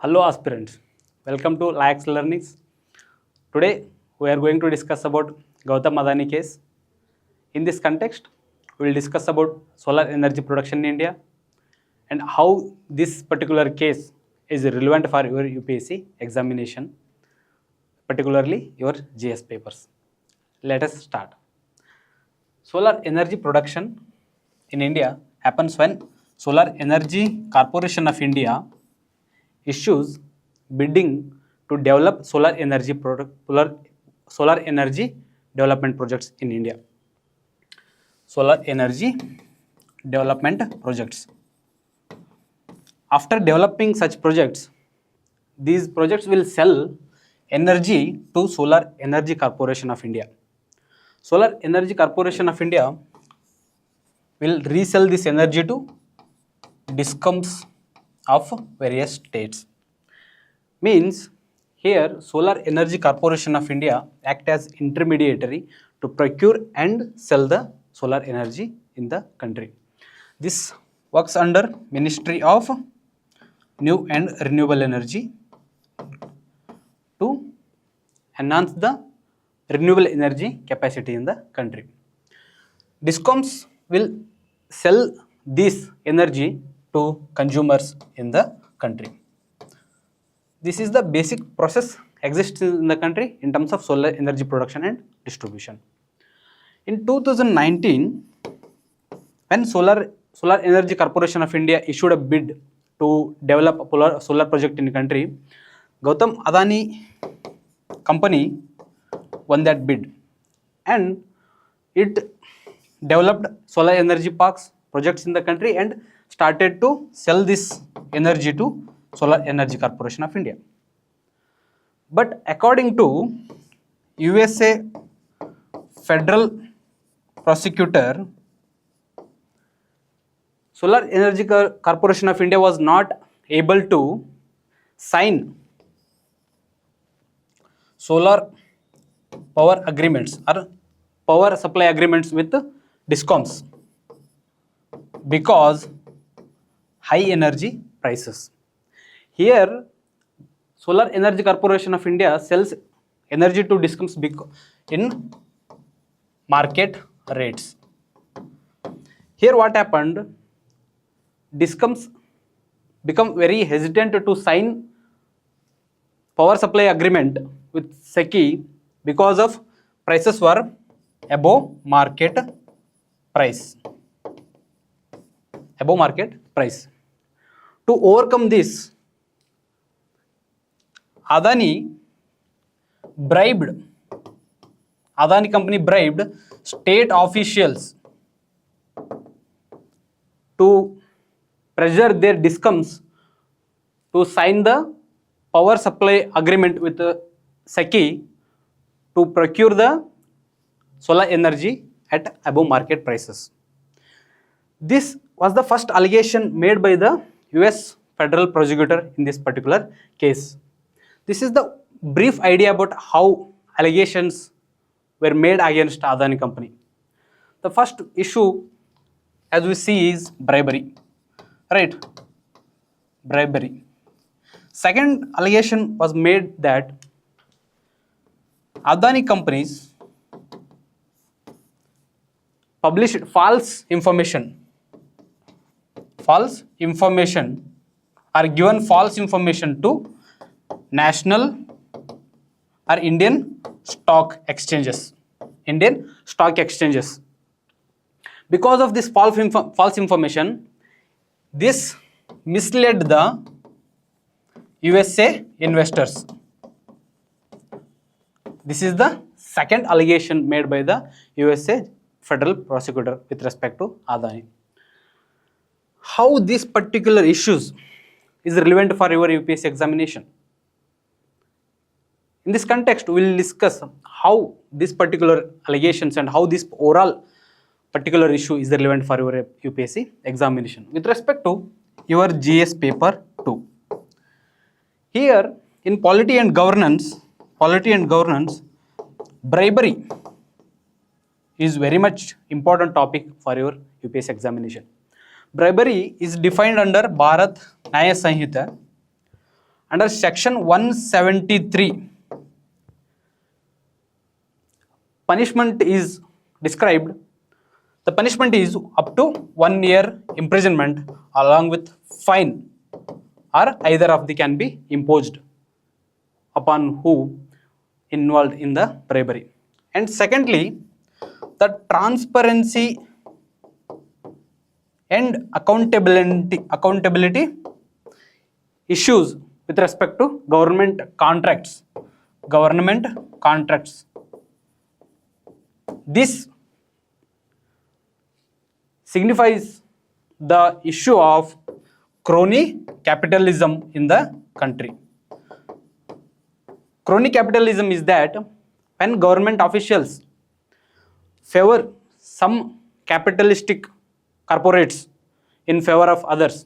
Hello aspirants, welcome to LaEx Learnings. Today we are going to discuss about Gautam Adani case. In this context, we will discuss about solar energy production in India and how this particular case is relevant for your UPSC examination, particularly your GS papers. Let us start. Solar energy production in India happens when Solar Energy Corporation of India issues bidding to develop solar energy development projects in India. Solar energy development projects. After developing such projects, these projects will sell energy to Solar Energy Corporation of India. Solar Energy Corporation of India will resell this energy to discoms of various states. Means here Solar Energy Corporation of India act as intermediary to procure and sell the solar energy in the country. This works under Ministry of New and Renewable Energy to enhance the renewable energy capacity in the country. Discoms will sell this energy to consumers in the country. This is the basic process exists in the country in terms of solar energy production and distribution. In 2019, when Solar Energy Corporation of India issued a bid to develop a solar project in the country, Gautam Adani company won that bid and it developed solar energy parks projects in the country and started to sell this energy to Solar Energy Corporation of India. But according to USA Federal Prosecutor, Solar Energy Corporation of India was not able to sign solar power agreements or power supply agreements with discoms because high energy prices. Here Solar Energy Corporation of India sells energy to discoms in market rates. Here what happened, discoms become very hesitant to sign power supply agreement with SECI because of prices were above market price. Above market price. To overcome this, Adani company bribed state officials to pressure their discoms to sign the power supply agreement with SECI to procure the solar energy at above market prices. This was the first allegation made by the US Federal Prosecutor in this particular case. This is the brief idea about how allegations were made against Adani company. The first issue, as we see, is bribery. Right? Bribery. Second allegation was made that Adani companies published false information or given false information to national or Indian stock exchanges. Because of this false information, this misled the USA investors. This is the second allegation made by the USA Federal Prosecutor with respect to Adani. How these particular issues is relevant for your UPSC examination? In this context, we will discuss how these particular allegations and how this overall particular issue is relevant for your UPSC examination with respect to your GS paper 2. Here in polity and governance, bribery is very much important topic for your UPSC examination. Bribery is defined under Bharat Nyaya Sanhita Under section 173, punishment is described. The punishment is up to 1 year imprisonment along with fine, or either of the can be imposed upon who involved in the bribery. And secondly, the transparency and accountability issues with respect to government contracts. This signifies the issue of crony capitalism in the country. Crony capitalism is that when government officials favor some capitalistic corporates in favor of others.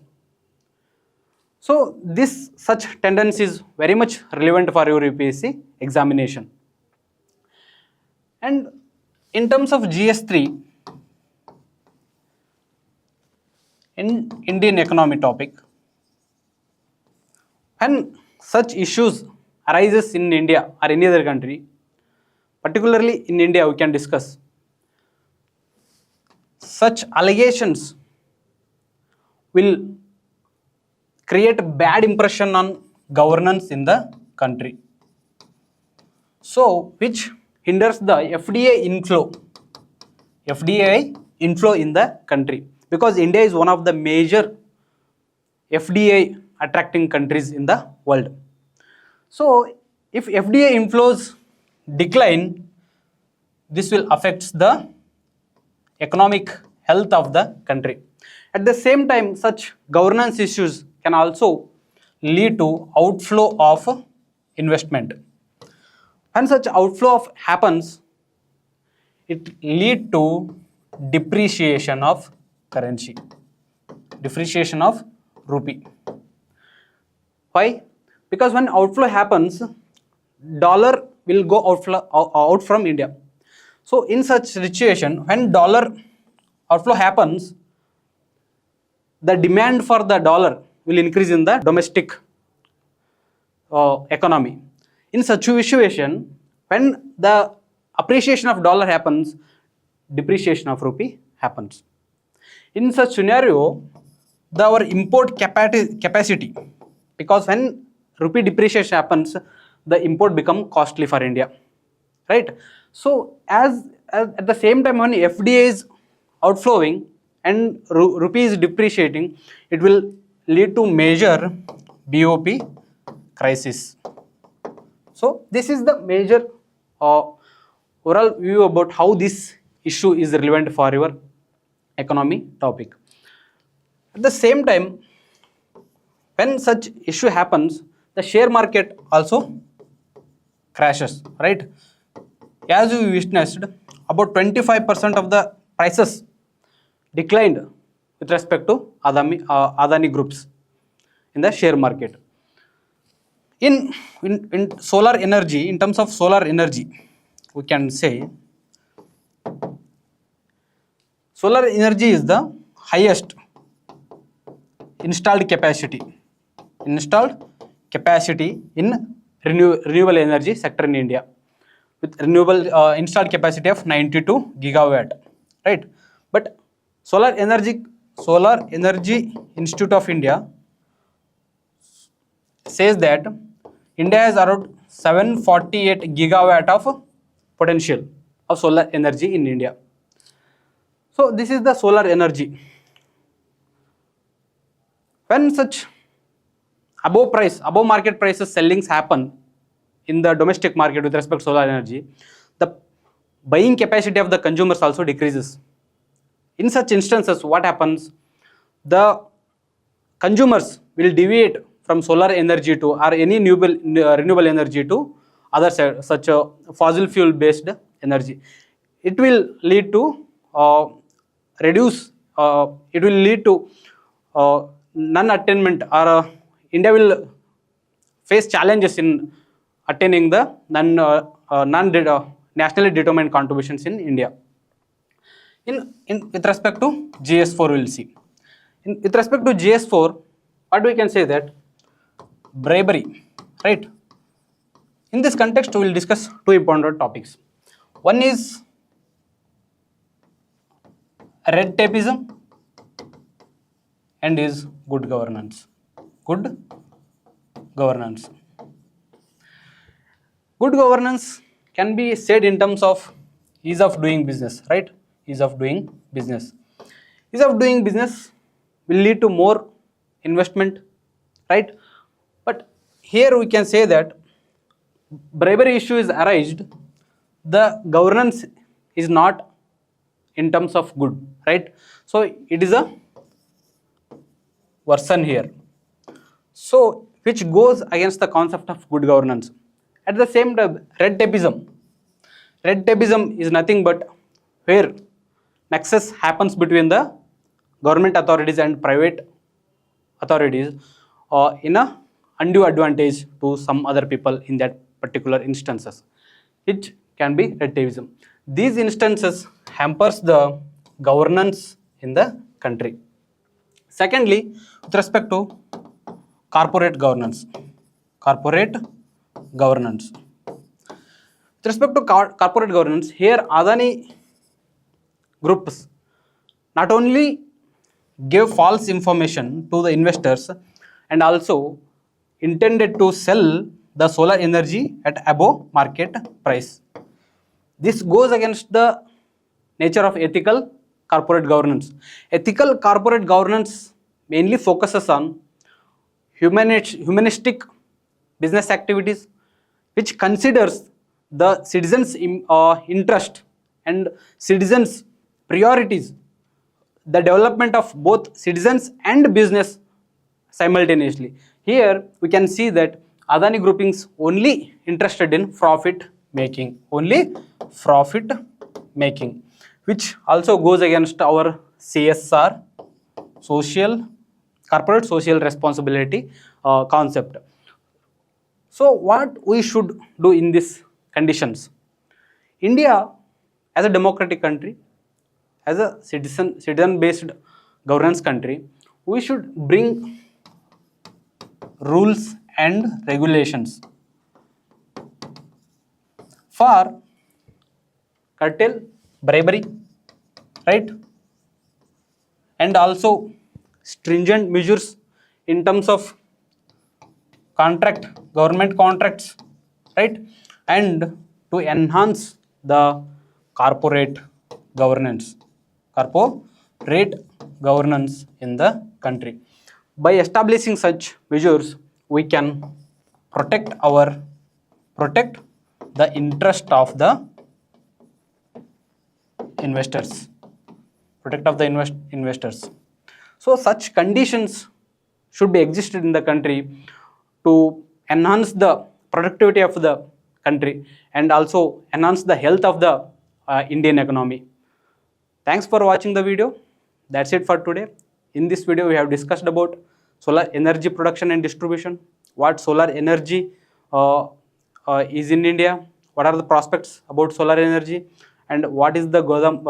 So this such tendency is very much relevant for your UPSC examination. And in terms of GS3, in Indian economy topic, when such issues arises in India or any other country, particularly in India, we can discuss such allegations will create bad impression on governance in the country, so which hinders the FDI inflow in the country, because India is one of the major FDI attracting countries in the world. So if FDI inflows decline, this will affect the economic health of the country. At the same time, such governance issues can also lead to outflow of investment. When such outflow happens, it lead to depreciation of currency, depreciation of rupee. Why? Because when outflow happens, dollar will go out from India. So in such situation, when dollar outflow happens, the demand for the dollar will increase in the domestic economy. In such situation, when the appreciation of dollar happens, depreciation of rupee happens. In such scenario, our import capacity, because when rupee depreciation happens, the import become costly for India, right? So as at the same time, when FDI is outflowing and rupee is depreciating, it will lead to major BOP crisis. So this is the major overall view about how this issue is relevant for your economy topic. At the same time, when such issue happens, the share market also crashes, right? As we witnessed, about 25% of the prices declined with respect to Adani groups in the share market. In solar energy, in terms of solar energy, we can say solar energy is the highest installed capacity in renewable energy sector in India, with renewable installed capacity of 92 gigawatt, right? But Solar Energy Institute of India says that India has around 748 gigawatt of potential of solar energy in India. So this is the solar energy. When such above market prices sellings happen in the domestic market with respect to solar energy, the buying capacity of the consumers also decreases. In such instances, what happens? The consumers will deviate from solar energy to, or any renewable energy to other such a fossil fuel based energy. It will lead to it will lead to non-attainment, or India will face challenges in attaining the nationally determined contributions in India. With respect to GS4, we will see. With respect to GS4, what we can say that bribery, right? In this context, we will discuss two important topics. One is red tapeism and is good governance. Good governance. Good governance can be said in terms of ease of doing business, right? Ease of doing business. Ease of doing business will lead to more investment, right? But here we can say that bribery issue is arised, the governance is not in terms of good, right? So it is a version here, so which goes against the concept of good governance. At the same time, red tapeism is nothing but where nexus happens between the government authorities and private authorities in a undue advantage to some other people in that particular instances, which can be red tapeism. These instances hampers the governance in the country. Secondly, with respect to corporate governance. With respect to corporate governance, here Adani groups not only gave false information to the investors and also intended to sell the solar energy at above market price. This goes against the nature of ethical corporate governance. Ethical corporate governance mainly focuses on humanistic business activities, which considers the citizens' interest and citizens' priorities, the development of both citizens and business simultaneously. Here we can see that Adani groupings only interested in profit making, which also goes against our CSR, corporate social responsibility concept. So what we should do in these conditions? India, as a democratic country, as a citizen-based governance country, we should bring rules and regulations for curtail bribery, right? And also stringent measures in terms of government contracts, right? And to enhance the corporate governance in the country. By establishing such measures, we can protect the interest of the investors. So such conditions should be existed in the country to enhance the productivity of the country and also enhance the health of the Indian economy. Thanks for watching the video. That's it for today. In this video, we have discussed about solar energy production and distribution, what solar energy is in India, what are the prospects about solar energy, and what is the Gautam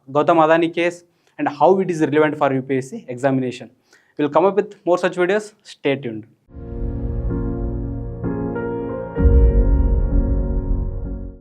Adani case and how it is relevant for UPSC examination. We'll come up with more such videos. Stay tuned.